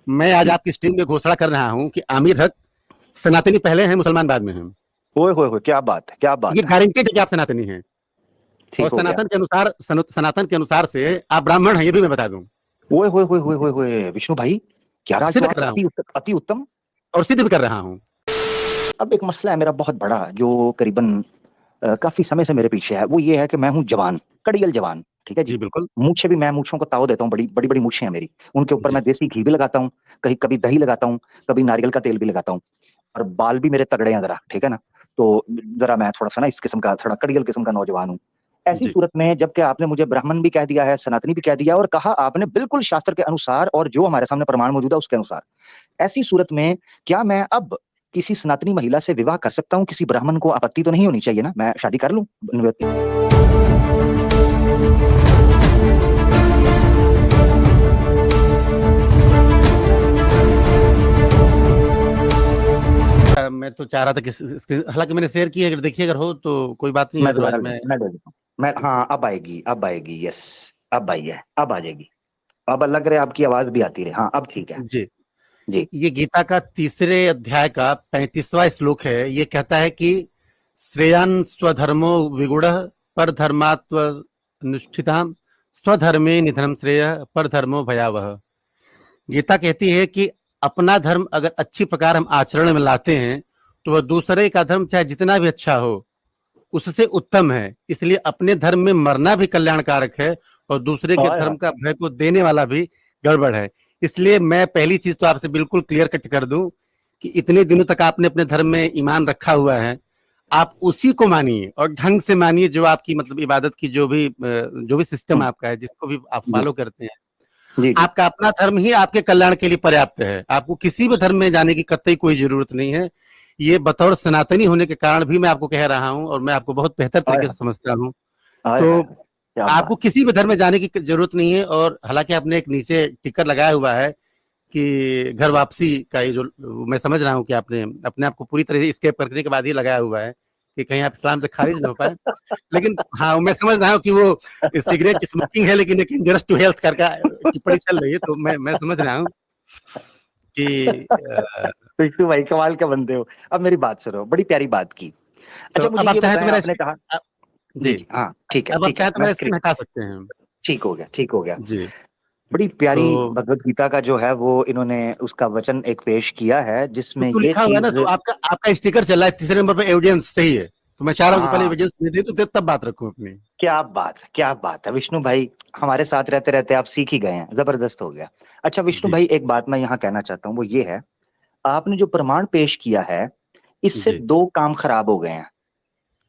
मैं आज आपकी स्ट्रीम में घोषणा कर रहा हूं कि आमिर हक सनातनी पहले हैं, मुसलमान बाद में हैं। ओए होए, क्या बात है, क्या बात ये है। गारंटेड है कि आप सनातनी हैं। और ठीक हो गया। सनातन के अनुसार से आप ब्राह्मण हैं, ये भी मैं बता दूं। ओए होए होए होए होए होए, विष्णु भाई, क्या राज, सिद्ध तो कर आप रहा हूं अति उत्तम। और सिद्ध भी कर रहा हूं। अब एक मसला है मेरा बहुत बड़ा, जो करीबन काफी समय से मेरे पीछे है। वो ये है कि मैं हूँ जवान, कड़ियल जवान, ठीक है जी। जी बिल्कुल। मूछें भी, मैं मूछों को ताव देता हूँ, बड़ी बड़ी बड़ी मूछें हैं मेरी। उनके ऊपर जी मैं देसी घी भी लगाता हूँ, कहीं कभी दही लगाता हूँ, कभी नारियल का तेल भी लगाता हूँ। और बाल भी मेरे तगड़े हैं जरा, ठीक है ना। तो जरा मैं थोड़ा सा ना इस किस्म का, थोड़ा कड़ियल किस्म का नौजवान हूँ। ऐसी जी सूरत में जबकि आपने मुझे ब्राह्मण भी कह दिया है, सनातनी भी कह दिया, और कहा आपने बिल्कुल शास्त्र के अनुसार और जो हमारे सामने प्रमाण मौजूद है उसके अनुसार, ऐसी सूरत में क्या मैं अब किसी सनातनी महिला से विवाह कर सकता हूँ? किसी ब्राह्मण को आपत्ति तो नहीं होनी चाहिए ना, मैं शादी कर लूं? मैं तो चाह रहा था कि हालांकि मैंने शेयर की है, अगर देखिए अगर हो तो कोई बात नहीं है, मैं अदरवाइज दोबारा मैं। मैं दे देता हूँ। मैं, हाँ, अब आएगी, अब आएगी, यस, अब आई है, अब आ जाएगी। अब लग रहा है आपकी आवाज भी आती रहे। हाँ, अब ठीक है जी, जी। ये गीता का तीसरे अध्याय का 35वां श्लोक है। ये कहता है कि श्रेयान स्वधर्मो विगुण पर धर्मात्व अनुष्ठिताम स्वधर्मे निधनम श्रेय पर धर्मो भयावह। गीता कहती है कि अपना धर्म अगर अच्छी प्रकार हम आचरण में लाते हैं तो वह दूसरे का धर्म चाहे जितना भी अच्छा हो उससे उत्तम है। इसलिए अपने धर्म में मरना भी कल्याणकारक है और दूसरे के आए धर्म हाय। का भय को देने वाला भी गड़बड़ है। इसलिए मैं पहली चीज तो आपसे बिल्कुल क्लियर कट कर दूं कि इतने दिनों तक आपने अपने धर्म में ईमान रखा हुआ है, आप उसी को मानिए और ढंग से मानिए, जो आपकी मतलब इबादत की जो भी सिस्टम हम्म, आपका है, जिसको भी आप जी फॉलो करते हैं, जी जी। आपका अपना धर्म ही आपके कल्याण के लिए पर्याप्त है। आपको किसी भी धर्म में जाने की कतई कोई जरूरत नहीं है। ये बतौर सनातनी होने के कारण भी मैं आपको कह रहा हूं और मैं आपको बहुत बेहतर आए तरीके से हाय, समझता हूं। आए तो हाय, क्या आपको बात। किसी भी धर्म में जाने की जरूरत नहीं है। और हालांकि आपने एक नीचे टिकर लगाया हुआ है कि घर वापसी का, ये जो मैं समझ रहा हूँ कि आपने अपने आप को पूरी तरह से स्केप करने के बाद ही लगाया हुआ है कि कहीं आप इस्लाम से खारिज ना हो पाए। लेकिन हाँ, मैं समझ रहा हूँ कि वो सिगरेट स्मोकिंग है लेकिन एक इंजरियस टू हेल्थ करके टिप्पणी चल रही है, तो मैं समझ रहा हूँ कि विष्णु भाई कमाल के बंदे हो। अब मेरी बात सुनो, बड़ी प्यारी बात की। तो अच्छा, मुझे अब आप ये चाहें तो बताएं, मेरा आपने कहा, जी जी, जी, हाँ, ठीक है अब आप ठीक है, चाहें तो मैं मेरा स्क्रीन, स्क्रीन हटा सकते हैं। ठीक हो गया, ठीक हो गया। जी, बड़ी प्यारी तो भगवत गीता का जो है वो इन्होंने उसका वचन एक पेश किया है जिसमें तो ये लिखा हुआ है ना, चीज, तो आपका आपका स्टिकर चल रहा है तीसरे नंबर पे, एविडेंस सही है। तो मैं चाह रहा हूँ कि पहले हाँ, एविडेंस दे दे तो तब बात रखूं अपनी। क्या बात है, क्या बात है विष्णु भाई। हमारे साथ रहते रहते आप सीख ही गए हैं, जबरदस्त हो गया। अच्छा विष्णु जी भाई, एक बात मैं यहाँ कहना चाहता हूँ, वो ये है, आपने जो प्रमाण पेश किया है, इससे जी दो काम खराब हो गए हैं।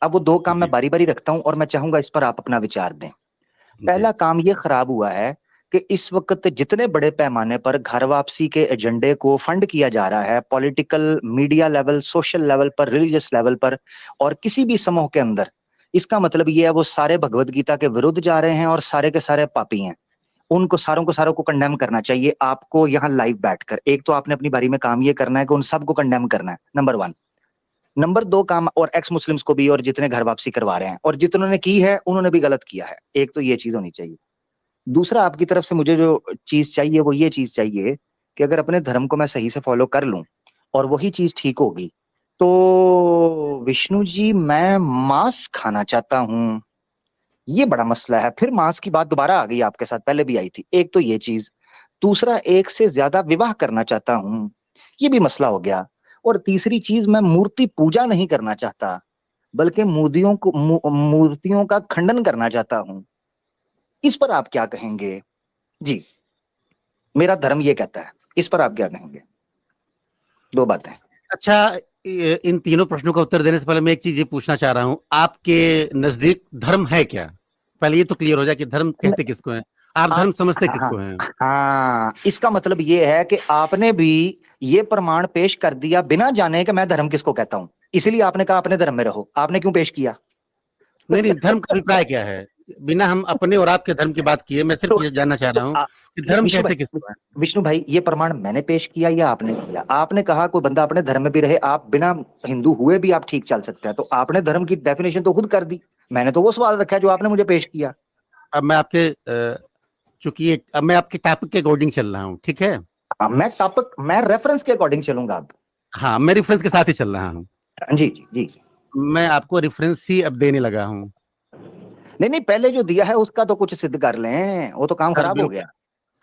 अब वो दो काम मैं जी बारी बारी रखता हूँ और मैं चाहूंगा इस पर आप अपना विचार दें। जी पहला काम ये खराब हुआ है कि इस वक्त जितने बड़े पैमाने पर घर वापसी के एजेंडे को फंड किया जा रहा है, political, media level, social level पर, रिलीजियस लेवल पर, और किसी भी समूह के अंदर, इसका मतलब ये है वो सारे भगवत गीता के विरुद्ध जा रहे हैं और सारे के सारे पापी हैं। उनको सारों को कंडेम करना चाहिए आपको यहाँ लाइव बैठकर। एक तो आपने अपनी बारी में काम ये करना है कि उन सबको कंडेम करना है, नंबर वन। नंबर दो काम, और एक्स मुस्लिम्स को भी, और जितने घर वापसी करवा रहे हैं और जितनों की है उन्होंने भी गलत किया है। एक तो ये चीज होनी चाहिए। दूसरा, आपकी तरफ से मुझे जो चीज चाहिए वो ये चीज चाहिए कि अगर अपने धर्म को मैं सही से फॉलो कर लूं और वही चीज ठीक होगी, तो विष्णु जी मैं मांस खाना चाहता हूं। ये बड़ा मसला है। फिर मांस की बात दोबारा आ गई, आपके साथ पहले भी आई थी। एक तो ये चीज, दूसरा एक से ज्यादा विवाह करना चाहता हूं, ये भी मसला हो गया। और तीसरी चीज, मैं मूर्ति पूजा नहीं करना चाहता, बल्कि मूर्तियों का खंडन करना चाहता हूं। इस पर आप क्या कहेंगे जी? मेरा धर्म ये कहता है, इस पर आप क्या कहेंगे? दो बातें। अच्छा, इन तीनों प्रश्नों का उत्तर देने से पहले मैं एक चीज ये पूछना चाह रहा हूँ, आपके नजदीक धर्म है क्या? पहले ये तो क्लियर हो जाए कि धर्म कहते किसको है, आप आ, धर्म समझते हाँ किसको हैं। हाँ, इसका मतलब ये है कि आपने भी ये प्रमाण पेश कर दिया बिना जाने कि मैं धर्म किसको कहता हूं। इसलिए आपने कहा अपने धर्म में रहो। आपने क्यों पेश किया? नहीं नहीं, धर्म का अभिप्राय क्या है? बिना हम अपने और आपके धर्म की बात किए, मैं सिर्फ तो ये जानना चाह रहा हूँ आ, कि धर्म विष्णु कहते भाई, किसको है। विष्णु भाई, ये प्रमाण मैंने पेश किया या आपने किया? आपने कहा कोई बंदा अपने धर्म में भी रहे, आप बिना हिंदू हुए भी आप ठीक चल सकते हैं, तो आपने धर्म की डेफिनेशन तो खुद कर दी। मैंने तो वो सवाल रखा है जो आपने मुझे पेश किया। अब मैं आपके चूंकि अब मैं आपके टॉपिक के अकॉर्डिंग चल रहा हूँ, ठीक है। मैं रेफरेंस के अकॉर्डिंग चलूंगा अब। हाँ, मैं रेफरेंस के साथ ही चल रहा हूँ। जी जी जी। मैं आपको रेफरेंस ही अब देने लगा हूँ। नहीं नहीं, पहले जो दिया है उसका तो कुछ सिद्ध कर लें, वो तो काम सर खराब हो बिल्कुल। गया।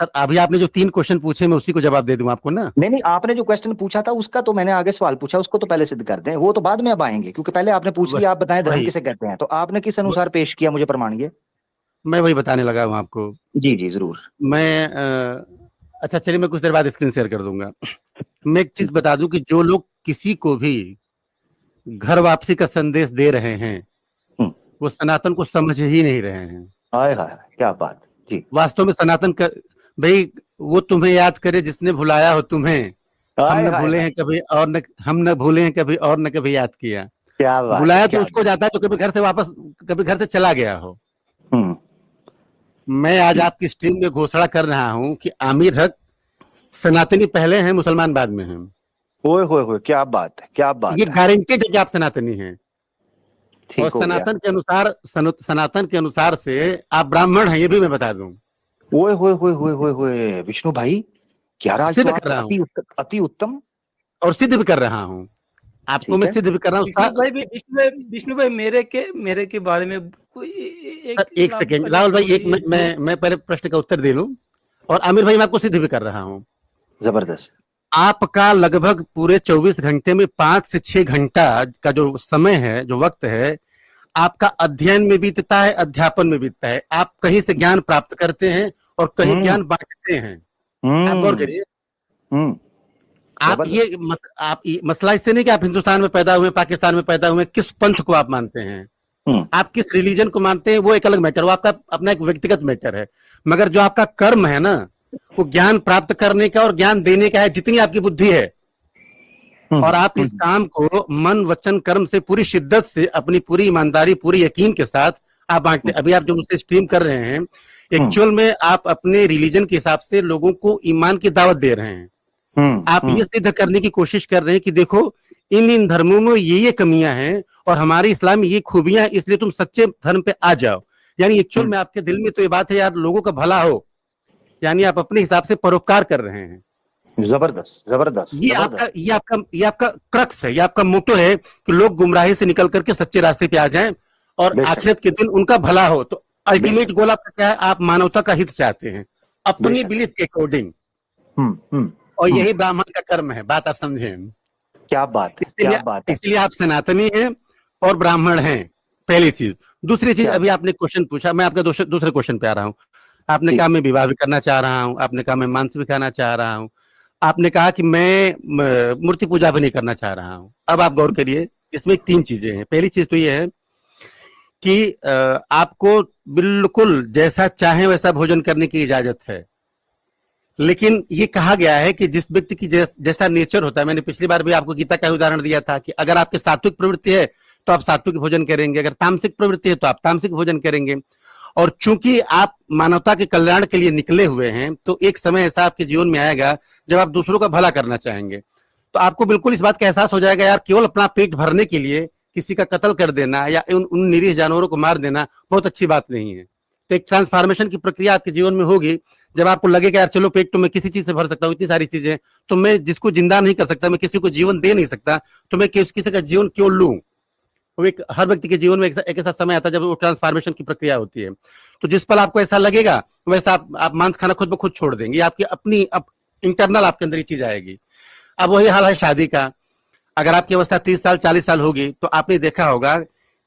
सर अभी आपने जो 3 क्वेश्चन पूछे मैं उसी को जवाब दे दूं आपको ना। नहीं नहीं, आपने जो क्वेश्चन पूछा था उसका तो मैंने आगे सवाल पूछा, उसको तो पहले सिद्ध कर दें, वो तो बाद में अब आएंगे, क्योंकि पहले आपने पूछ वह- लिया, आप बताएं धर्म वही किसे कहते हैं, तो आपने किस वह- अनुसार पेश किया, मुझे प्रमाण ये। मैं वही बताने लगा हूँ आपको। जी जी जरूर। मैं अच्छा चलिए, मैं कुछ देर बाद स्क्रीन शेयर कर दूंगा। मैं एक चीज बता दूं कि जो लोग किसी को भी घर वापसी का संदेश दे रहे हैं हम्म। वो सनातन को समझ ही नहीं रहे हैं। हाय हाय, क्या बात। जी। वास्तव में सनातन का भाई, वो तुम्हें याद करे जिसने भुलाया हो तुम्हें। हम हाय न हाय भूले हाय, हैं कभी और न हम न भूले हैं कभी और न कभी याद किया। क्या बात है, बुलाया तो क्या उसको बात। जाता है जो कभी घर से वापस, कभी घर से चला गया हो। हम्म। मैं आज आपकी स्ट्रीम में घोषणा कर रहा हूं कि आमिर हक सनातनी पहले हैं, मुसलमान बाद में हैं। ओए होए होए, क्या बात है, क्या ये बात है। गारंटेड है कि आप सनातनी हैं। और ठीक हो गया। सनातन के अनुसार से आप ब्राह्मण हैं, ये भी मैं बता दूं। ओए होए होए होए होए होए, विष्णु भाई, क्या राज, तो सिद्ध कर आपका रहा हूं अति उत्तम। और सिद्ध भी कर रहा हूं। आपको ठीक मैं है। सिद्ध भी कर रहा विष्णु हूं। भाई भी, विष्णु भाई मेरे के बारे में कोई सर एक एक आपका सेकेंड जो राहुल भाई, एक स्टोरी है जो। मैं पहले प्रश्न का उत्तर दे लूं। और आमिर भाई मैं आपको सिद्ध भी कर रहा हूं। जबरदस्त। आपका लगभग पूरे 24 घंटे में 5 से 6 घंटा का जो समय है, जो वक्त है, आपका अध्ययन में बीतता है, अध्यापन में बीतता है। आप कहीं से ज्ञान प्राप्त करते हैं और कहीं हम्म ज्ञान बांटते हैं। आप गौर हम्म करिए। हम्म। जबरदस्त। आप ये मसला इससे नहीं कि आप हिंदुस्तान में पैदा हुए, पाकिस्तान में पैदा हुए, किस पंथ को आप मानते हैं, हम्म आप किस रिलीजन को मानते हैं, वो एक अलग मैटर, वो आपका अपना एक व्यक्तिगत मैटर है। मगर जो आपका कर्म है ना, वो ज्ञान प्राप्त करने का और ज्ञान देने का है, जितनी आपकी बुद्धि है। और आप इस हम्म काम को मन वचन कर्म से पूरी शिद्दत से, अपनी पूरी ईमानदारी, पूरी यकीन के साथ आप बांटते। अभी आप जो मुझसे स्ट्रीम कर रहे हैं, एक्चुअल में आप अपने रिलीजन के हिसाब से लोगों को ईमान की दावत दे रहे हैं। आप ये हम्म सिद्ध करने की कोशिश कर रहे हैं कि देखो इन धर्मों में ये कमियां हैं और हमारे इस्लाम में ये खूबियां हैं, इसलिए तुम सच्चे धर्म पे आ जाओ। यानी एक्चुअल में आपके दिल में तो ये बात है यार, लोगों का भला हो। यानी आप अपने हिसाब से परोपकार कर रहे हैं। जबरदस्त जबरदस्त जबरदस्त। ये आपका क्रक्स है, ये आपका मोटो है कि लोग गुमराही से निकल करके सच्चे रास्ते पे आ जाएं और बेशक। आखिरत के दिन उनका भला हो। तो अल्टीमेट बेशक। गोल आपका क्या है? आप मानवता का हित चाहते हैं अपनी बेशक। बिलीफ के अकॉर्डिंग। हम्म। और यही ब्राह्मण का कर्म है, बात आप समझें। क्या बात है, क्या इसलिए बात है। इसलिए आप सनातनी हैं और ब्राह्मण हैं, पहली चीज। दूसरी चीज, क्या अभी बात। आपने क्वेश्चन पूछा, मैं आपका दूसरे क्वेश्चन पे आ रहा हूँ। आपने जी। कहा मैं विवाह भी करना चाह रहा हूँ, आपने कहा मैं मांस भी खाना चाह रहा हूँ, आपने कहा कि मैं मूर्ति पूजा भी नहीं करना चाह रहा हूँ। अब आप गौर करिए, इसमें 3 चीजें हैं। पहली चीज तो ये है कि आपको बिल्कुल जैसा चाहे वैसा भोजन करने की इजाजत है। लेकिन ये कहा गया है कि जिस व्यक्ति की जैसा नेचर होता है, मैंने पिछली बार भी आपको गीता का उदाहरण दिया था कि अगर आपके सात्विक प्रवृत्ति है तो आप सात्विक भोजन करेंगे, अगर तामसिक प्रवृत्ति है तो आप तामसिक भोजन करेंगे। और चूंकि आप मानवता के कल्याण के लिए निकले हुए हैं, तो एक समय ऐसा आपके जीवन में आएगा जब आप दूसरों का भला करना चाहेंगे। तो आपको बिल्कुल इस बात का एहसास हो जाएगा यार, केवल अपना पेट भरने के लिए किसी का कत्ल कर देना या उन निरीह जानवरों को मार देना बहुत अच्छी बात नहीं है। तो एक ट्रांसफॉर्मेशन की प्रक्रिया आपके जीवन में होगी जब आपको लगेगा यार चलो पेट तो मैं किसी चीज से भर सकता हूँ, इतनी सारी चीजें तो मैं जिसको जिंदा नहीं कर सकता, मैं किसी को जीवन दे नहीं सकता, तो मैं किसी का जीवन क्यों लूं। वो एक हर व्यक्ति के जीवन में एक ऐसा समय आता है जब वो ट्रांसफॉर्मेशन की प्रक्रिया होती है। तो जिस पल आपको ऐसा लगेगा वैसा आप मांस खाना खुद ब खुद छोड़ देंगे, आपकी अपनी इंटरनल आपके अंदर ये चीज आएगी। अब वही हाल है शादी का। अगर आपकी अवस्था 30 साल 40 साल होगी तो आपने देखा होगा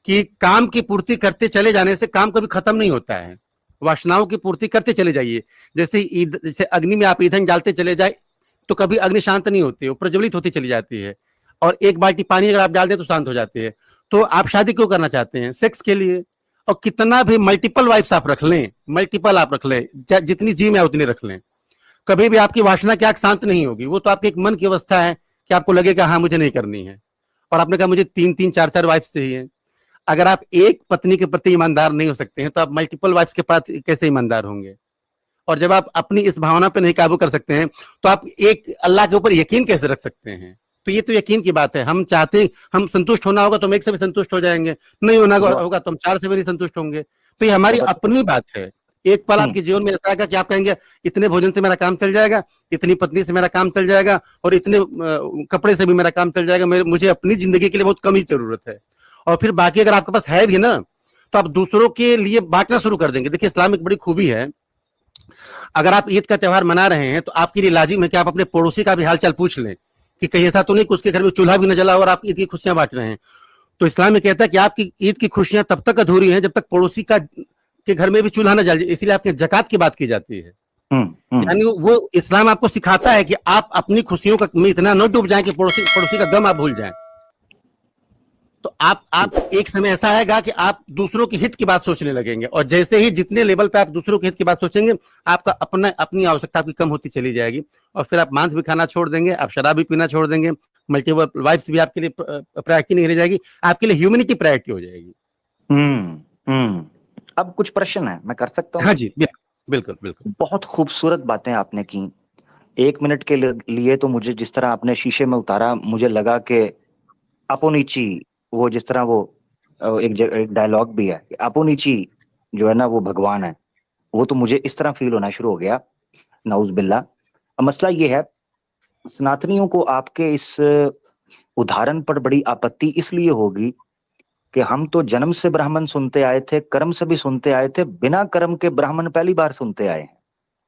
कि काम की पूर्ति करते चले जाने से काम कभी खत्म नहीं होता है। वासनाओं की पूर्ति करते चले जाइए। जैसे अग्नि में आप ईंधन डालते चले जाए तो कभी अग्नि शांत नहीं होती है, वो प्रज्वलित होती चली जाती है। और एक बाल्टी पानी अगर आप डाल दें तो शांत हो जाती है। तो आप शादी क्यों करना चाहते हैं? सेक्स के लिए। और कितना भी मल्टीपल वाइफ्स आप रख लें, मल्टीपल आप रख लें, जितनी जी में उतनी रख लें, कभी भी आपकी वासना की आग शांत नहीं होगी। वो तो आपकी एक मन की अवस्था है कि आपको लगेगा हाँ मुझे नहीं करनी है। और आपने कहा मुझे 3-3 4-4 वाइफ चाहिए। अगर आप एक पत्नी के प्रति ईमानदार नहीं हो सकते हैं तो आप मल्टीपल वाइफ्स के प्रति कैसे ईमानदार होंगे? और जब आप अपनी इस भावना पे नहीं काबू कर सकते हैं तो आप एक अल्लाह के ऊपर यकीन कैसे रख सकते हैं? तो ये तो यकीन की बात है। हम चाहते हैं, हम संतुष्ट होना होगा तो हम एक से भी संतुष्ट हो जाएंगे, नहीं होना होगा तो हम 4 से भी नहीं संतुष्ट होंगे। तो ये हमारी अपनी बात है। एक पल आपके जीवन में ऐसा आएगा कि आप कहेंगे इतने भोजन से मेरा काम चल जाएगा, इतनी पत्नी से मेरा काम चल जाएगा, और इतने कपड़े से भी मेरा काम चल जाएगा, मुझे अपनी जिंदगी के लिए बहुत कम ही जरूरत है। और फिर बाकी अगर आपके पास है भी ना, तो आप दूसरों के लिए बांटना शुरू कर देंगे। देखिए, इस्लाम एक बड़ी खूबी है, अगर आप ईद का त्योहार मना रहे हैं तो आपके लिए लाजिम है कि आप अपने पड़ोसी का भी हालचाल पूछ लें कि कहीं ऐसा तो नहीं कि उसके घर में चूल्हा भी न जला और आप ईद की खुशियां बांट रहे हैं। तो इस्लाम में कहता है कि आपकी ईद की खुशियां तब तक अधूरी हैं जब तक पड़ोसी के घर में भी चूल्हा न जल जाए, इसलिए आपके ज़कात की बात की जाती है। यानी वो इस्लाम आपको सिखाता है कि आप अपनी खुशियों में इतना न डूब जाएं कि पड़ोसी का गम आप भूल जाएं। तो आप एक समय ऐसा आएगा कि आप दूसरों के हित की बात सोचने लगेंगे, और जैसे ही जितने लेवल पे आप दूसरों के हित की बात सोचेंगे, आपका अपनी आवश्यकता आपकी कम होती चली जाएगी, और फिर आप मांस भी खाना छोड़ देंगे, आप शराब भी पीना छोड़ देंगे, मल्टीपल वाइफ्स भी आपके लिए प्रायोरिटी नहीं रह जाएगी, आपके लिए ह्यूमैनिटी प्रायोरिटी हो जाएगी। अब कुछ प्रश्न है, मैं कर सकता हूँ? हाँ जी, बिल्कुल बिल्कुल। बहुत खूबसूरत बातें आपने की। 1 मिनट के लिए तो मुझे जिस तरह आपने शीशे में उतारा, मुझे लगा कि अपोनीची, वो जिस तरह वो एक डायलॉग भी है, अपोनीची जो है ना वो भगवान है, वो तो मुझे इस तरह फील होना शुरू हो गया, नाउज बिल्ला। मसला ये है, सनातनियों को आपके इस उदाहरण पर बड़ी आपत्ति इसलिए होगी कि हम तो जन्म से ब्राह्मण सुनते आए थे, कर्म से भी सुनते आए थे, बिना कर्म के ब्राह्मण पहली बार सुनते आए हैं।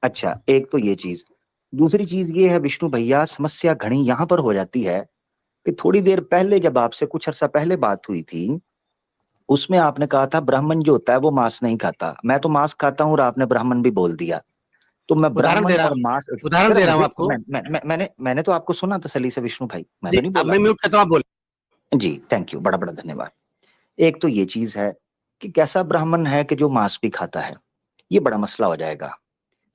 अच्छा, एक तो ये चीज। दूसरी चीज ये है विष्णु भैया, समस्या घनी यहां पर हो जाती है कि थोड़ी देर पहले जब आपसे कुछ अर्सा पहले बात हुई थी, उसमें आपने कहा था ब्राह्मण जो होता है वो मांस नहीं खाता। मैं तो मांस खाता हूं और आपने ब्राह्मण भी बोल दिया। तो मैं ब्राह्मण और मांस उदाहरण दे रहा हूं आपको। मैंने तो आपको सुना तसल्ली से विष्णु भाई, मैं जी, तो नहीं बोला। मैं म्यूट करता हूं, आप बोलिए। जी, थैंक यू, बड़ा बड़ा धन्यवाद। एक तो ये चीज है कि कैसा ब्राह्मण है कि जो मांस भी खाता है, ये बड़ा मसला हो जाएगा।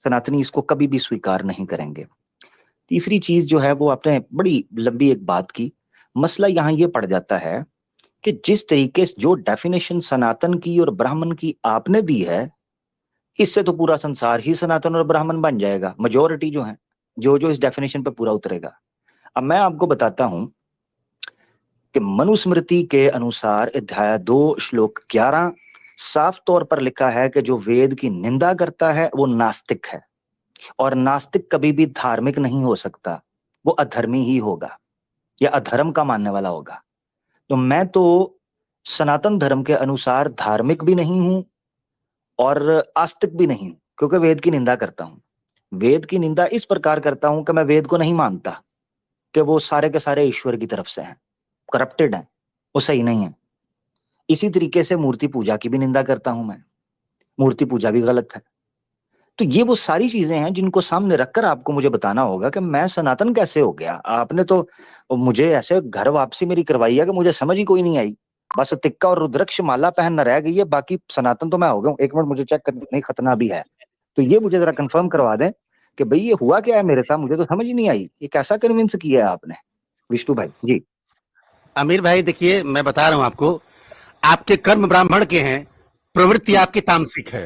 सनातनी इसको कभी भी स्वीकार नहीं करेंगे। तीसरी चीज जो है वो आपने बड़ी लंबी एक बात की, मसला यहाँ ये पड़ जाता है कि जिस तरीके से जो डेफिनेशन सनातन की और ब्राह्मण की आपने दी है, इससे तो पूरा संसार ही सनातन और ब्राह्मण बन जाएगा, मेजोरिटी जो है, जो जो इस डेफिनेशन पे पूरा उतरेगा। अब मैं आपको बताता हूं कि मनुस्मृति के अनुसार अध्याय 2 श्लोक 11 साफ तौर पर लिखा है कि जो वेद की निंदा करता है वो नास्तिक है, और नास्तिक कभी भी धार्मिक नहीं हो सकता, वो अधर्मी ही होगा या अधर्म का मानने वाला होगा। तो मैं तो सनातन धर्म के अनुसार धार्मिक भी नहीं हूं और आस्तिक भी नहीं हूं, क्योंकि वेद की निंदा करता हूं। वेद की निंदा इस प्रकार करता हूं कि मैं वेद को नहीं मानता कि वो सारे के सारे ईश्वर की तरफ से हैं, करप्टेड हैं, वो सही नहीं है। इसी तरीके से मूर्ति पूजा की भी निंदा करता हूं मैं, मूर्ति पूजा भी गलत है। तो ये वो सारी चीजें हैं जिनको सामने रखकर आपको मुझे बताना होगा कि मैं सनातन कैसे हो गया। आपने तो मुझे ऐसे घर वापसी मेरी करवाई है कि मुझे समझ ही कोई नहीं आई, बस टिक्का और रुद्राक्ष माला पहनना रह गई है, बाकी सनातन तो मैं हो गया हूं। 1 मिनट मुझे चेक करने, नहीं खतना भी है, तो ये मुझे जरा कंफर्म करवा दें कि भाई ये हुआ क्या है मेरे साथ, मुझे तो समझ ही नहीं आई, ये कैसा कन्विंस किया है आपने विष्णु भाई जी। अमीर भाई, देखिए मैं बता रहा हूं आपको, आपके कर्म ब्राह्मण के हैं, प्रवृत्ति आपकी तामसिक है।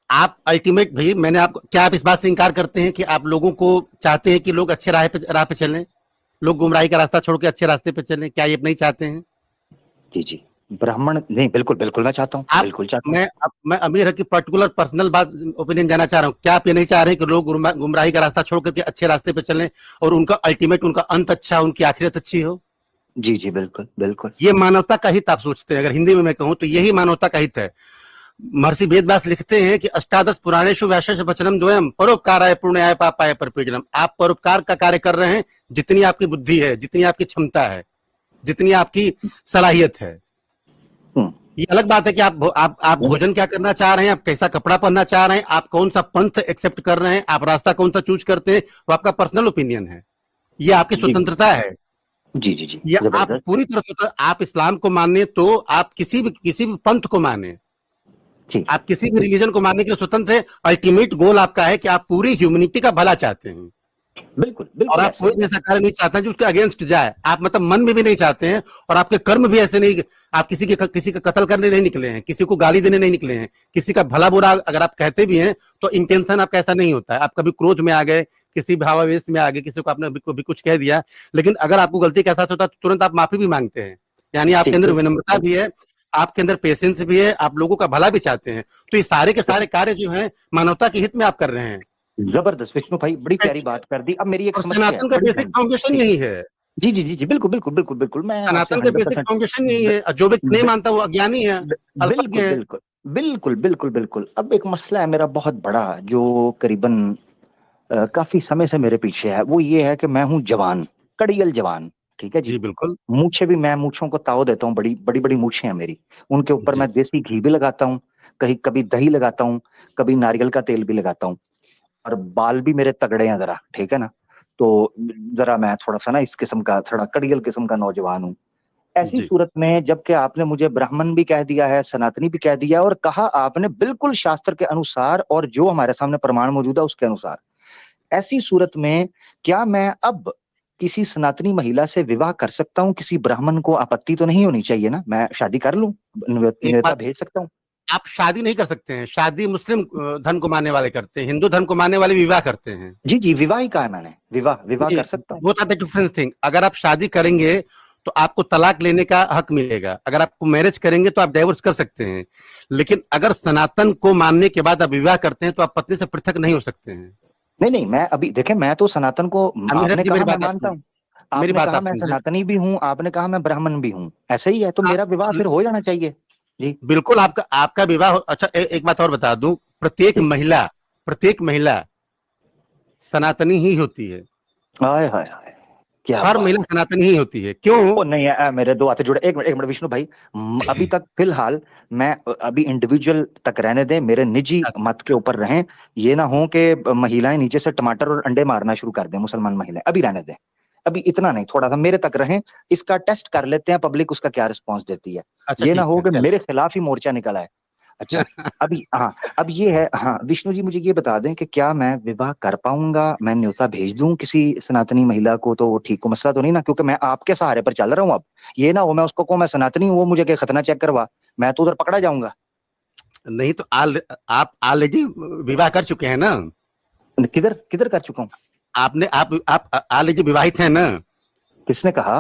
आप अल्टीमेट भाई, मैंने आपको, क्या आप इस बात से इंकार करते हैं कि आप लोगों को चाहते हैं कि लोग अच्छे राह पे चलें, लोग गुमराही का रास्ता छोड़ के अच्छे रास्ते पे चलें? क्या ये नहीं चाहते हैं? जी जी, ब्राह्मण नहीं, बिल्कुल बिल्कुल मैं चाहता हूँ, बिल्कुल चाहता हूँ। मैं अमीर है कि पर्टिकुलर पर्सनल बात ओपिनियन जाना चाह रहा हूँ। क्या आप ये नहीं चाह रहे हैं कि लोग गुमराही का रास्ता छोड़ करके अच्छे रास्ते पे चलें और उनका अल्टीमेट, उनका अंत अच्छा, उनकी आखिरत अच्छी हो? जी जी, बिल्कुल बिल्कुल। ये मानवता का हित आप सोचते हैं? अगर हिंदी में मैं कहूँ तो यही मानवता का हित है। महर्षि वेदव्यास लिखते हैं कि अष्टादश पुराणेषु व्यासस्य वचनम द्वयम् परोपकाराय पुण्याय पापाय परपीडनम। आप परोपकार का कार्य कर रहे हैं, जितनी आपकी बुद्धि है, जितनी आपकी क्षमता है, जितनी आपकी सलाहियत है। ये अलग बात है कि आप भोजन क्या करना चाह रहे हैं, आप कैसा कपड़ा पहनना चाह रहे हैं, आप कौन सा पंथ एक्सेप्ट कर रहे हैं, आप रास्ता कौन सा चूज करते हैं, वो आपका पर्सनल ओपिनियन है, ये आपकी स्वतंत्रता है। जी जी जी, ये आप पूरी तरह, आप इस्लाम को माने तो आप किसी भी पंथ को माने, आप किसी भी रिलीजन को मानने के लिए स्वतंत्र है। अल्टीमेट गोल आपका है कि आप पूरी ह्यूमैनिटी का भला चाहते हैं, बिल्कुल बिल्कुल, और आप कोई ऐसा कार्य नहीं चाहते जो उसके अगेंस्ट जाए। आप मतलब मन में भी नहीं चाहते हैं, और आपके कर्म भी ऐसे नहीं, आप किसी का कत्ल करने नहीं निकले हैं, किसी को गाली देने नहीं निकले हैं, किसी का भला बुरा अगर आप कहते भी हैं तो इंटेंशन आपका ऐसा नहीं होता है। आप कभी क्रोध में आ गए, किसी भावावेश में आ गए, किसी को आपने भी कुछ कह दिया, लेकिन अगर आपको गलती के साथ होता है तो तुरंत आप माफी भी मांगते हैं, यानी आपके अंदर विनम्रता भी है। आपके अंदर पेशेंस भी है, आप लोगों का भला भी चाहते हैं, तो ये सारे के सारे कार्य जो हैं मानवता के हित में आप कर रहे हैं। जबरदस्त विष्णु भाई, बड़ी प्यारी बात कर दी। अब मेरी एक और समस्या है, सनातन का बड़ी बेसिक ध्यान फाउंडेशन ठीक यही है। है। जी जी जी जी, बिल्कुल बिल्कुल बिल्कुल बिल्कुल, मैं आपसे सनातन का बेसिक 100% फाउंडेशन यही है, और जो व्यक्ति नहीं मानता वो अज्ञानी है, अल्पज्ञ बिल्कुल है। बिल्कुल बिल्कुल बिल्कुल बिल्कुल। अब एक मसला है मेरा बहुत बड़ा, जो करीबन काफी समय से मेरे पीछे है। वो ये है कि मैं हूँ जवान, कड़ियल जवान, ठीक है जी। जी बिल्कुल। मूछें भी, मैं मूछों को ताव देता हूँ, बड़ी बड़ी बड़ी मूछें हैं मेरी। उनके ऊपर जी मैं देसी घी भी लगाता हूँ, कहीं कभी दही लगाता हूँ, कभी नारियल का तेल भी लगाता हूँ। और बाल भी मेरे तगड़े हैं जरा, ठीक है ना। तो जरा मैं थोड़ा सा ना इस किस्म का, थोड़ा कड़ियल किस्म का नौजवान हूँ। ऐसी जी सूरत में जबकि आपने मुझे ब्राह्मण भी कह दिया है, सनातनी भी कह दिया, और कहा आपने बिल्कुल शास्त्र के अनुसार और जो हमारे सामने प्रमाण मौजूद है उसके अनुसार, ऐसी सूरत में क्या मैं अब किसी सनातनी महिला से विवाह कर सकता हूँ? किसी ब्राह्मण को आपत्ति तो नहीं होनी चाहिए ना? मैं शादी कर लूं, एक न्योता बात, भेज सकता हूँ? आप शादी नहीं कर सकते हैं, शादी मुस्लिम धर्म को मानने वाले करते हैं, हिंदू धर्म को मानने वाले विवाह करते हैं। जी जी, विवाह ही कहा है मैंने, विवाह विवाह नहीं, कर सकता हूँ। Both are the different thing. अगर आप शादी करेंगे तो आपको तलाक लेने का हक मिलेगा, अगर आपको मैरिज करेंगे तो आप डाइवोर्स कर सकते हैं। लेकिन अगर सनातन को मानने के बाद आप विवाह करते हैं तो आप पत्नी से पृथक नहीं हो सकते हैं। नहीं नहीं, मैं अभी देखें, मैं तो सनातन को, अमीरत आपने जी, मेरी कहा मैं बात आप मानता सुनिए, हूँ, मेरी आपने बात कहा आप मैं सुनिए। सनातनी भी हूँ, आपने कहा मैं ब्राह्मण भी हूँ, ऐसे ही है तो मेरा विवाह फिर हो जाना चाहिए जी। बिल्कुल आपका आपका विवाह अच्छा, एक बात और बता दूं, जी, प्रत्येक महिला सनातनी ही होती है। हाय हाय हाय, क्या हर बात महिला है। सनातनी ही होती है, क्यों? ओ नहीं है, मेरे दो हाथ जुड़े। एक मिनट विष्णु भाई, अभी तक फिलहाल मैं अभी इंडिविजुअल तक रहने दें, मेरे निजी मत के ऊपर रहें। ये ना हो कि महिलाएं नीचे से टमाटर और अंडे मारना शुरू कर दें, मुसलमान महिलाएं, अभी रहने दें। अभी इतना नहीं, थोड़ा सा मेरे तक रहें। इसका टेस्ट कर लेते हैं, पब्लिक उसका क्या रिस्पॉन्स देती है। अच्छा ये ना ठीक हो है, कि चलिए। मेरे खिलाफ ही मोर्चा निकल आए। अच्छा, अभी हाँ, अब ये है, हाँ विष्णु जी मुझे ये बता दें कि क्या मैं विवाह कर पाऊंगा? मैं न्योता भेज दूं किसी सनातनी महिला को तो ठीक को मसला तो नहीं ना? क्योंकि मैं आपके सहारे पर चल रहा हूँ अब। ये ना हो मैं उसको कहूँ मैं सनातनी हूँ, वो मुझे क्या खतना चेक करवा, मैं तो उधर पकड़ा जाऊंगा। नहीं तो आप ऑलरेडी विवाह कर चुके हैं ना? किधर किधर कर चुका हूँ? आपने आप ऑलरेडी विवाहित हैं ना? किसने कहा?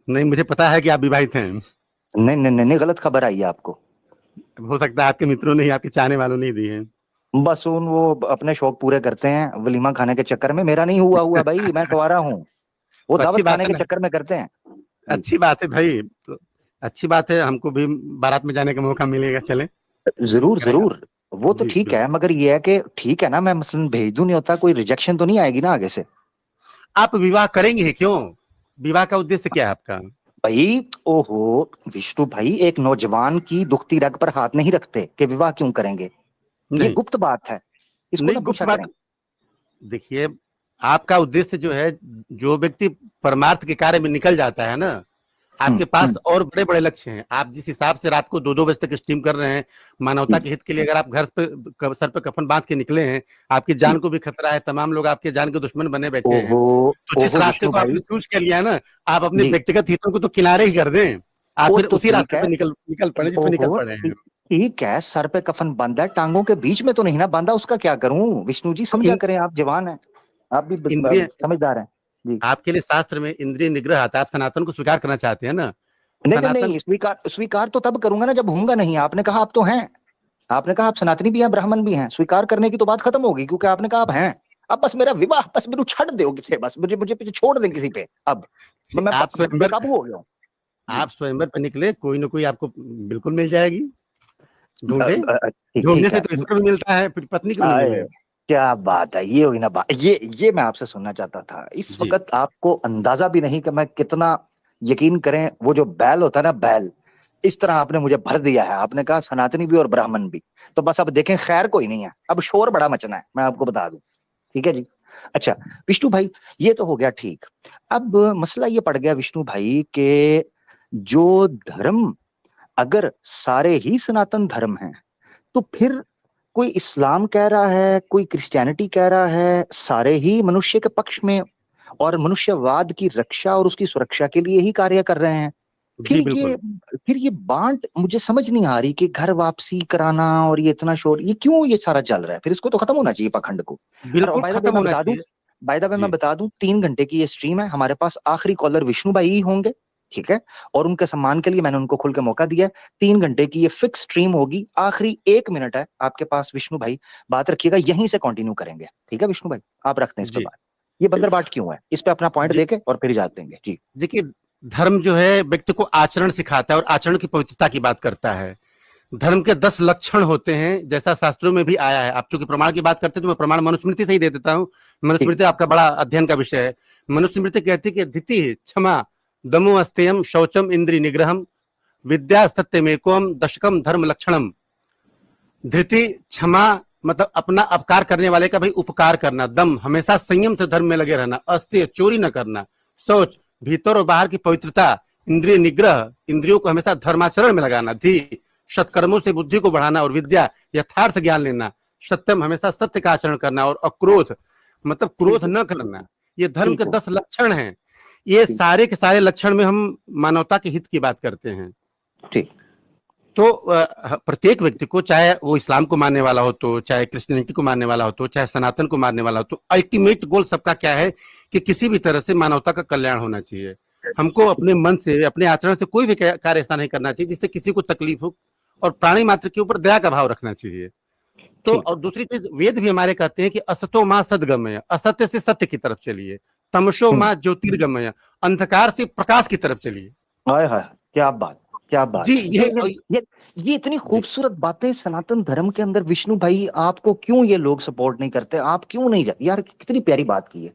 नहीं, मुझे पता है कि आप विवाहित हैं। नहीं नहीं नहीं नहीं, गलत खबर आई है आपको। हो सकता है आपके मित्रों ने ही, आपके चाहने वालों ने ही दी है। बस उन वो अपने शौक पूरे करते हैं वलीमा खाने के चक्कर में, मेरा नहीं हुआ भाई, मैं कुंवारा हूँ। वो तो अच्छी दावत बात खाने है के ना, चक्कर में करते हैं जी। अच्छी बात है भाई, तो अच्छी बात है, हमको भी बारात में जाने का मौका मिलेगा, चले जरूर करेगा। जरूर, वो तो जी ठीक है, बिल्कुल। मगर ये है कि ठीक है ना, मैं मसलन भेज दूं, नहीं होता कोई रिजेक्शन तो नहीं आएगी ना आगे से? आप विवाह करेंगे ही क्यों? विवाह का उद्देश्य क्या है आपका? भाई, ओहो विष्णु भाई, एक नौजवान की दुखती रग पर हाथ नहीं रखते कि विवाह क्यों करेंगे। ये नहीं, गुप्त बात है, इसको ना नहीं पूछा गुप्त करें। बात। देखिए, आपका उद्देश्य जो है, जो व्यक्ति परमार्थ के कार्य में निकल जाता है ना, आपके पास हम्म। और बड़े बड़े लक्ष्य हैं। आप जिस हिसाब से रात को 2-2 बजे तक स्ट्रीम कर रहे हैं, मानवता हम्म, के हित के लिए, अगर आप घर पे सर पे कफन बांध के निकले हैं, आपकी जान को भी खतरा है, तमाम लोग आपके जान के दुश्मन बने बैठे हैं। ओहो, तो जिस ओहो रास्ते विष्णु को आपने भाई चूज कर लिया है ना, आप अपने जी, व्यक्तिगत हितों को तो किनारे ही कर दें। आप वो फिर तो उसी ठीक रास्ते है। पे निकल निकल पड़े जिस पे निकल ओहो पड़े हैं। ठीक है, सर पे कफन बांधा है, टांगों के बीच में तो नहीं ना बांधा, उसका क्या करूं? विष्णु जी तो समझा करें, आप जवान हैं, आप भी इंद्रिय, समझदार हैं जी। आपके लिए शास्त्र में इंद्रिय निग्रह आता है, आप सनातन को स्वीकार करना चाहते हैं ना? नहीं नहीं सनातन, नहीं, स्वीकार स्वीकार तो तब करूंगा ना जब होऊंगा नहीं। आपने कहा आप तो हैं, आपने कहा आप सनातनी भी हैं, ब्राह्मण भी हैं, स्वीकार करने की तो बात खत्म होगी, क्योंकि आपने कहा आप हैं। अब बस मेरा विवाह, बस मेरे छड़ दो किसी, बस मुझे मुझे पीछे छोड़ दें किसी पे। अब मैं आप स्वयंवर, बेकाबू हो गया हूँ जी। आप स्वयंवर पे निकले, कोई ना कोई आपको बिल्कुल मिल जाएगी। ढूंढे, ठीक ढूंढने ठीक से है। तो ईश्वर भी मिलता है, फिर पत्नी क्यों नहीं आए, मिले? क्या बात है, ये हुई ना बात। ये मैं आपसे सुनना चाहता था। इस जी वक्त आपको अंदाजा भी नहीं कि मैं कितना, यकीन करें, वो जो बैल होता है ना, बैल, इस तरह आपने मुझे भर दिया है। आपने कहा सनातनी भी और ब्राह्मण भी, तो बस अब देखें, खैर कोई नहीं है, अब शोर बड़ा मचना है, मैं आपको बता दूं। ठीक है जी। अच्छा विष्णु भाई, ये तो हो गया ठीक। अब मसला ये पड़ गया विष्णु भाई के, जो धर्म, अगर सारे ही सनातन धर्म हैं, तो फिर कोई इस्लाम कह रहा है, कोई क्रिश्चियनिटी कह रहा है, सारे ही मनुष्य के पक्ष में और मनुष्यवाद की रक्षा और उसकी सुरक्षा के लिए ही कार्य कर रहे हैं। फिर जी ये बिल्कुल। फिर ये बांट मुझे समझ नहीं आ रही कि घर वापसी कराना और ये इतना शोर, ये क्यों ये सारा चल रहा है? फिर इसको तो खत्म होना चाहिए पाखंड को। और बिल्कुल बाय द वे खत्म मैं होना बता दूं, चाहिए। बाय द वे मैं जी बता दूं, 3 घंटे की ये स्ट्रीम है, हमारे पास आखिरी कॉलर विष्णु भाई ही होंगे। ठीक है, और उनके सम्मान के लिए मैंने उनको खुल के मौका दिया है। 3 घंटे की ये फिक्स स्ट्रीम होगी, आखिरी 1 मिनट है आपके पास विष्णु भाई, बात रखिएगा, यहीं से कंटिन्यू करेंगे, ठीक है विष्णु भाई, आप रखते हैं इस पे जी बात। ये बंदरबाट क्यों है, इस पे अपना पॉइंट जी। देके और फिर जाते देंगे जी। देखिए, धर्म जो है व्यक्ति को आचरण सिखाता है और आचरण की पवित्रता की बात करता है। धर्म के 10 लक्षण होते हैं, जैसा शास्त्रों में भी आया है। आप चूंकि प्रमाण की बात करते हैं तो मैं प्रमाण मनुस्मृति से ही दे देता हूँ। मनुस्मृति आपका बड़ा अध्ययन का विषय है। मनुस्मृति कहती है कि धृति, क्षमा, दमो अस्तेयम, शौचम, इंद्रिय निग्रहम, विद्या सत्यमेकोम, दशकम धर्म लक्षणम। धृति, क्षमा मतलब अपना अपकार करने वाले का भाई उपकार करना। दम, हमेशा संयम से धर्म में लगे रहना। अस्तेय, चोरी न करना। शौच, भीतर और बाहर की पवित्रता। इंद्रिय निग्रह, इंद्रियों को हमेशा धर्माचरण में लगाना। धी, सत्कर्मों से बुद्धि को बढ़ाना। और विद्या, यथार्थ ज्ञान लेना। सत्यम, हमेशा सत्य का आचरण करना। और अक्रोध मतलब क्रोध न करना। ये धर्म के 10 लक्षण हैं। ये सारे के सारे लक्षण में हम मानवता के हित की बात करते हैं। ठीक। तो प्रत्येक व्यक्ति को, चाहे वो इस्लाम को मानने वाला हो तो, चाहे क्रिश्चियनिटी को मानने वाला हो तो, चाहे सनातन को मानने वाला हो तो, अल्टीमेट गोल सबका क्या है कि किसी भी तरह से मानवता का कल्याण होना चाहिए। हमको अपने मन से, अपने आचरण से कोई भी कार्य ऐसा नहीं करना चाहिए जिससे किसी को तकलीफ हो, और प्राणी मात्र के ऊपर दया का भाव रखना चाहिए। तो और दूसरी चीज, वेद भी हमारे कहते हैं कि असतो मां सद्गमय, असत्य से सत्य की तरफ चलिए। तमसो मां ज्योतिर्गमय, अंधकार से प्रकाश की तरफ चलिए। हाय हाय, क्या बात, क्या बात जी। ये इतनी खूबसूरत बातें सनातन धर्म के अंदर। विष्णु भाई, आपको क्यों ये लोग सपोर्ट नहीं करते, आप क्यों नहीं जाते यार, कितनी प्यारी बात की है,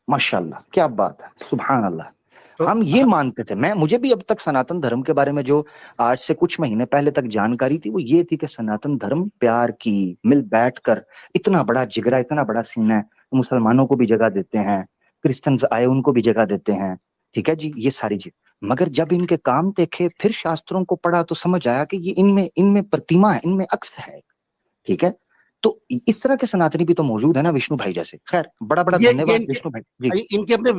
माशाल्लाह, क्या बात है, सुभान अल्लाह। तो हम ये मानते थे, मुझे भी अब तक सनातन धर्म के बारे में जो आज से कुछ महीने पहले तक जानकारी थी वो ये थी कि सनातन धर्म प्यार की, मिल बैठकर, इतना बड़ा जिगरा, इतना बड़ा सीना है, मुसलमानों को भी जगह देते हैं, क्रिश्चियंस आए उनको भी जगह देते हैं, ठीक है जी, ये सारी चीज। मगर जब इनके काम देखे, फिर शास्त्रों को पढ़ा तो समझ आया कि ये इनमें इनमें प्रतिमा है, इनमें अक्स है, ठीक है। तो इस तरह के सनातनी भी तो मौजूद है ना विष्णु भाई जैसे। खैर, बड़ा बड़ा धन्यवाद विष्णु भाई जी। इनके अपने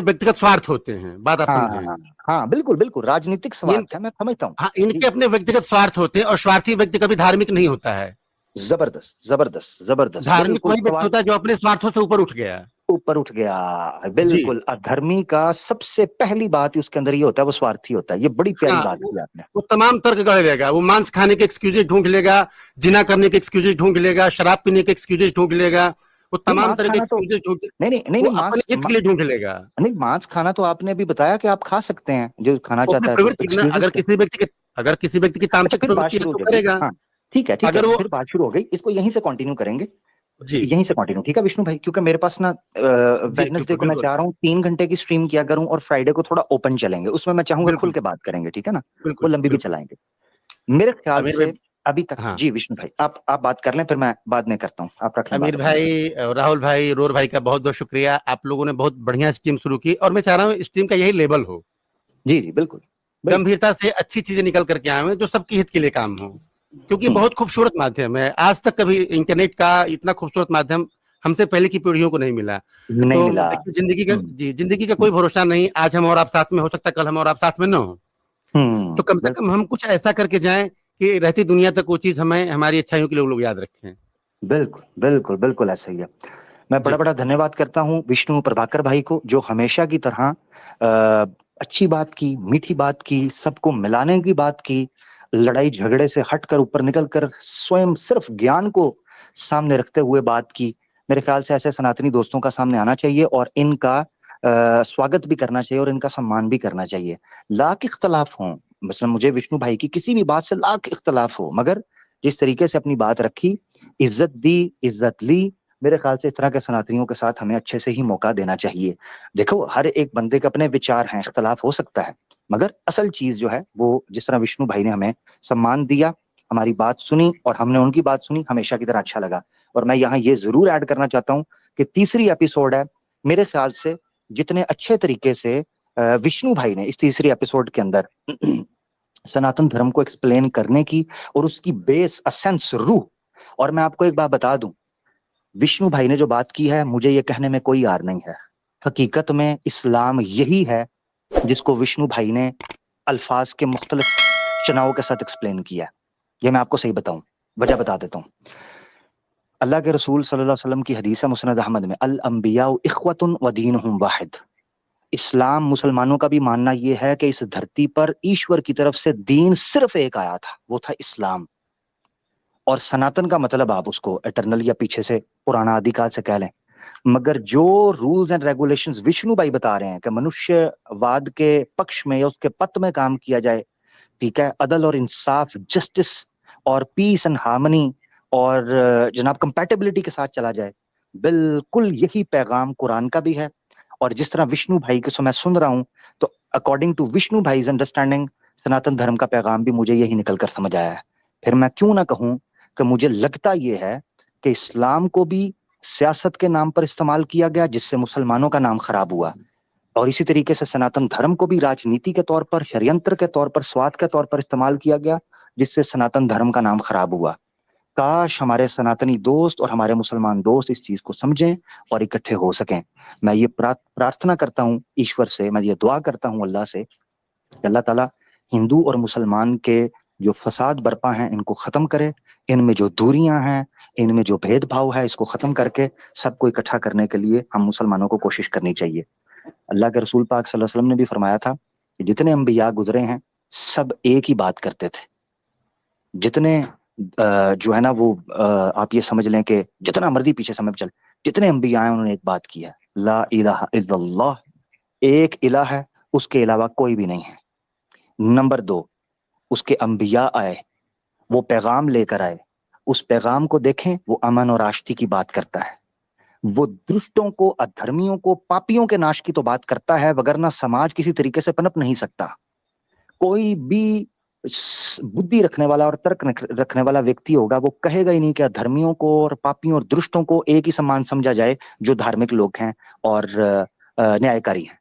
व्यक्तिगत स्वार्थ होते हैं, बात आप समझें। हाँ हाँ, बिल्कुल बिल्कुल, राजनीतिक स्वार्थ है, मैं समझता हूँ। हाँ, इनके अपने व्यक्तिगत स्वार्थ होते हैं, और स्वार्थी व्यक्ति कभी धार्मिक नहीं होता है। जबरदस्त जबरदस्त जबरदस्त, धार्मिक बिल्कुल वही व्यक्ति होता है जो अपने स्वार्थों से ऊपर उठ गया। ऊपर उठ गया, बिल्कुल। अधर्मी का सबसे पहली बात ही उसके अंदर ये होता है, वो स्वार्थी होता है। ये बड़ी प्यारी बात की आपने। वो तमाम तर्क गढ़ लेगा, वो मांस खाने के एक्सक्यूजेज ढूंढ लेगा, जिना करने के एक्सक्यूजेज ढूंढ लेगा, शराब पीने के एक्सक्यूजेज ढूंढ लेगा, वो तमाम तरह के एक्सक्यूजेज ढूंढ, नहीं, अपने हित के लिए ढूंढ लेगा। नहीं, मांस खाना तो आपने भी बताया कि आप खा सकते हैं, जो खाना चाहता है। अगर किसी व्यक्ति की तामसिक प्रवृत्ति तो करेगा। ठीक है, अगर वो फिर बात शुरू हो गई, इसको यहीं से कंटिन्यू करेंगे जी, यहीं से कंटिन्यू, ठीक है विष्णु भाई, क्योंकि मेरे पास ना वेडनेसडे को मैं चाह रहा हूँ 3 घंटे की स्ट्रीम किया करूं, और फ्राइडे को थोड़ा ओपन चलेंगे, उसमें मैं चाहूंगा खुल के बात करेंगे, ठीक है ना, वो लंबी भी चलाएंगे मेरे ख्याल से अभी तक। हाँ। जी विष्णु भाई, आप बात कर लें, फिर मैं बाद में करता हूँ, आप रख लें। अमीर भाई, राहुल भाई, रोर भाई का बहुत बहुत शुक्रिया। आप लोगों ने बहुत बढ़िया स्ट्रीम शुरू की, और मैं चाह रहा हूँ स्ट्रीम का यही लेवल हो। जी जी, बिल्कुल, गंभीरता से अच्छी चीजें निकल करके आए जो सबके हित के लिए काम हो, क्योंकि बहुत खूबसूरत माध्यम है। आज तक कभी इंटरनेट का इतना खूबसूरत माध्यम हमसे पहले की पीढ़ियों को नहीं मिला। नहीं मिला। जिंदगी का कोई भरोसा नहीं। आज हम और आप साथ में, हो सकता है कल हम और आप साथ में न हो। तो कम से कम हम कुछ ऐसा करके जाएं कि रहती दुनिया तक वो चीज हमें, हमारी अच्छाइयों के लोग याद रखें। बिल्कुल बिल्कुल बिल्कुल, ऐसा ही है। मैं बड़ा बड़ा धन्यवाद करता हूँ विष्णु प्रभाकर भाई को, जो हमेशा की तरह अच्छी बात की, मीठी बात की, सबको मिलाने की बात की, लड़ाई झगड़े से हटकर ऊपर निकलकर स्वयं सिर्फ ज्ञान को सामने रखते हुए बात की। मेरे ख्याल से ऐसे सनातनी दोस्तों का सामने आना चाहिए, और इनका स्वागत भी करना चाहिए, और इनका सम्मान भी करना चाहिए। लाख इख्तलाफ हों, मतलब मुझे विष्णु भाई की किसी भी बात से लाख इख्तलाफ हो, मगर जिस तरीके से अपनी बात रखी, इज्जत दी, इज्जत ली, मेरे ख्याल से इस तरह के सनातनियों के साथ हमें अच्छे से ही मौका देना चाहिए। देखो, हर एक बंदे के अपने विचार हैं, इख्तलाफ हो सकता है, मगर असल चीज जो है वो, जिस तरह विष्णु भाई ने हमें सम्मान दिया, हमारी बात सुनी और हमने उनकी बात सुनी, हमेशा की तरह अच्छा लगा। और मैं यहाँ ये जरूर ऐड करना चाहता हूँ कि तीसरी एपिसोड है, मेरे ख्याल से जितने अच्छे तरीके से विष्णु भाई ने इस तीसरी एपिसोड के अंदर सनातन धर्म को एक्सप्लेन करने की, और उसकी बेस, असेंस, रूह। और मैं आपको एक बात बता दूं, विष्णु भाई ने जो बात की है, मुझे ये कहने में कोई यार नहीं है। हकीकत में इस्लाम यही है जिसको विष्णु भाई ने अल्फाज के मुख्तलिफ चुनावों के साथ एक्सप्लेन किया। ये मैं आपको सही बताऊं, वजह बता देता हूं। अल्लाह के रसूल सल्लल्लाहु अलैहि वसल्लम की हदीस है मुस्नद अहमद में, अल अंबिया इख्वतुन व दीनुहुम वाहिद। इस्लाम मुसलमानों का भी मानना यह है कि इस धरती पर ईश्वर की तरफ से दीन सिर्फ एक आया था, वो था इस्लाम। और सनातन का मतलब आप उसको एटर्नल या पीछे से पुराना आदिकाल से कह लें, मगर जो रूल्स एंड रेगुलेशंस विष्णु भाई बता रहे हैं कि मनुष्यवाद के पक्ष में या उसके पथ में काम किया जाए, ठीक है, अदल और इंसाफ, जस्टिस और पीस एंड हार्मनी और जनाब कंपैटिबिलिटी के साथ चला जाए, बिल्कुल यही पैगाम कुरान का भी है। और जिस तरह विष्णु भाई के मैं सुन रहा हूं, तो अकॉर्डिंग टू विष्णु भाई अंडरस्टैंडिंग, सनातन धर्म का पैगाम भी मुझे यही निकल कर समझ आया है। फिर मैं क्यों ना कहूं कि मुझे लगता यह है कि इस्लाम को भी सियासत के नाम पर इस्तेमाल किया गया, जिससे मुसलमानों का नाम खराब हुआ, और इसी तरीके से सनातन धर्म को भी राजनीति के तौर पर, षड्यंत्र के तौर पर, स्वार्थ के तौर पर इस्तेमाल किया गया, जिससे सनातन धर्म का नाम खराब हुआ। काश हमारे सनातनी दोस्त और हमारे मुसलमान दोस्त इस चीज को समझें और इकट्ठे हो सकें। मैं ये प्रार्थना करता हूँ ईश्वर से, मैं ये दुआ करता हूँ अल्लाह से कि अल्लाह ताला हिंदू और मुसलमान के जो फसाद बरपा हैं इनको खत्म करे, इनमें जो दूरियां हैं, इनमें जो भेदभाव है, इसको खत्म करके सबको इकट्ठा करने के लिए हम मुसलमानों को कोशिश करनी चाहिए। अल्लाह के रसूल पाक सल्लल्लाहु अलैहि वसल्लम ने भी फरमाया था कि जितने अंबिया गुजरे हैं सब एक ही बात करते थे। जितने जो है ना वो आप ये समझ लें कि जितना मर्जी पीछे समय चल, जितने अंबिया हैं उन्होंने एक बात की है, ला इलाहा इल्लल्लाह, एक इलाह है, उसके अलावा कोई भी नहीं है। नंबर 2, उसके अंबिया आए, वो पैगाम लेकर आए, उस पैगाम को देखें, वो अमन और आश्ती की बात करता है, वो दुष्टों को, अधर्मियों को, पापियों के नाश की तो बात करता है, वगरना समाज किसी तरीके से पनप नहीं सकता। कोई भी बुद्धि रखने वाला और तर्क रखने वाला व्यक्ति होगा, वो कहेगा ही नहीं कि अधर्मियों को और पापियों और दुष्टों को एक ही समान समझा जाए, जो धार्मिक लोग हैं और न्यायकारी हैं,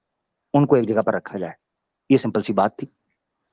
उनको एक जगह पर रखा जाए। ये सिंपल सी बात थी।